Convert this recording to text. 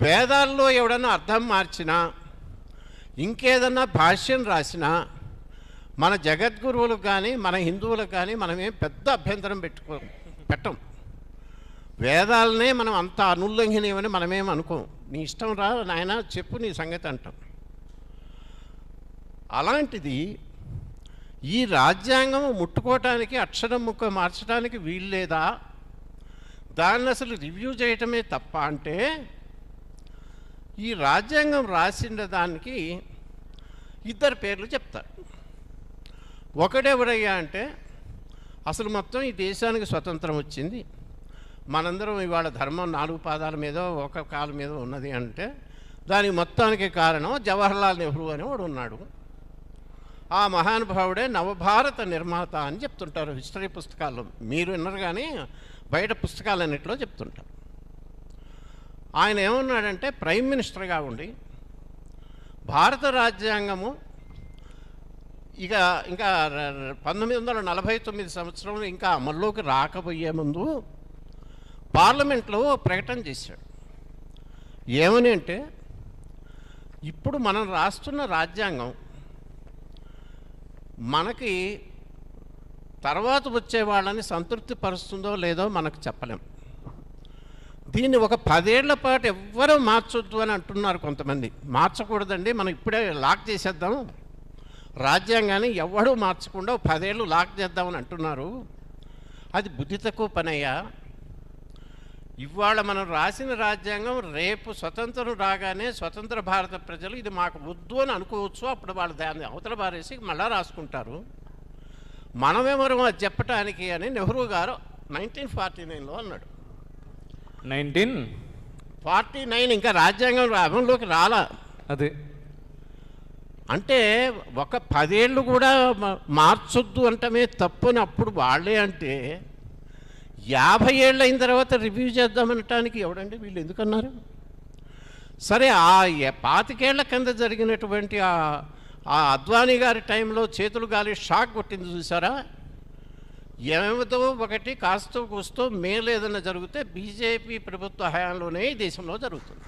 వేదాల్లో ఎవడన్నా అర్థం మార్చినా, ఇంకేదన్నా భాష్యం రాసినా మన జగద్గురువులకు కానీ మన హిందువులకు కానీ మనమేం పెద్ద అభ్యంతరం పెట్టం. వేదాలనే మనం అంత అనుల్లంఘనీయమని మనమేం అనుకోం. నీ ఇష్టం రా నాయన చెప్పు నీ సంగతి అంటాం. అలాంటిది ఈ రాజ్యాంగం ముట్టుకోవటానికి అక్షరం ముక్క మార్చడానికి వీల్లేదా, దాన్ని అసలు రివ్యూ చేయటమే తప్ప అంటే, ఈ రాజ్యాంగం రాసిన దానికి ఇద్దరు పేర్లు చెప్తారు. ఒకడెవరయ్యా అంటే, అసలు మొత్తం ఈ దేశానికి స్వతంత్రం వచ్చింది, మనందరం ఇవాళ ధర్మం 4 పాదాల మీద ఒక కాలు మీద ఉన్నది అంటే దానికి మొత్తానికి కారణం జవహర్లాల్ నెహ్రూ అనేవాడు ఉన్నాడు. ఆ మహానుభావుడే నవభారత నిర్మాత అని చెప్తుంటారు హిస్టరీ పుస్తకాల్లో. మీరు విన్నారు కానీ బయట పుస్తకాలన్నింటిలో చెప్తుంటారు. ఆయన ఏమన్నాడంటే, ప్రైమ్ మినిస్టర్గా ఉండి భారత రాజ్యాంగము ఇంకా 1949 సంవత్సరంలో ఇంకా అమల్లోకి రాకపోయే ముందు పార్లమెంట్లో ప్రకటన చేశాడు. ఏమని అంటే, ఇప్పుడు మనం రాస్తున్న రాజ్యాంగం మనకి తర్వాత వచ్చే వాళ్ళని సంతృప్తి పరుస్తుందో లేదో మనకు చెప్పలేం. దీన్ని ఒక 10 ఏళ్ల పాటు ఎవ్వరూ మార్చొద్దు అని అంటున్నారు కొంతమంది. మార్చకూడదండి, మనం ఇప్పుడే లాక్ చేసేద్దాం రాజ్యాంగాన్ని, ఎవడూ మార్చకుండా 10 ఏళ్ళు లాక్ చేద్దామని అంటున్నారు. అది బుద్ధి తక్కువ పనయ్యా. ఇవాళ మనం రాసిన రాజ్యాంగం రేపు స్వతంత్రం రాగానే స్వతంత్ర భారత ప్రజలు ఇది మాకు వద్దు అని అనుకోవచ్చు. అప్పుడు వాళ్ళు దాన్ని అవతల బారేసి మళ్ళా రాసుకుంటారు. మనమెవరం అది చెప్పటానికి అని నెహ్రూ గారు 1949లో అన్నాడు. 1949 ఇంకా రాజ్యాంగం అమల్లోకి రాలా. అదే అంటే ఒక 10 ఏళ్ళు కూడా మార్చొద్దు అంటమే తప్పని అప్పుడు వాళ్ళే అంటే, 50 ఏళ్ళు అయిన తర్వాత రివ్యూ చేద్దామనటానికి ఎవడండి వీళ్ళు ఎందుకన్నారు? సరే, ఆ 25 ఏళ్ల కింద జరిగినటువంటి ఆ అద్వానీ గారి టైంలో చేతులు గాలి షాక్ కొట్టింది చూసారా? ఏమితో ఒకటి కాస్తో కూస్తో మేలు ఏదైనా జరిగితే బీజేపీ ప్రభుత్వ హయాంలోనే ఈ దేశంలో జరుగుతుంది.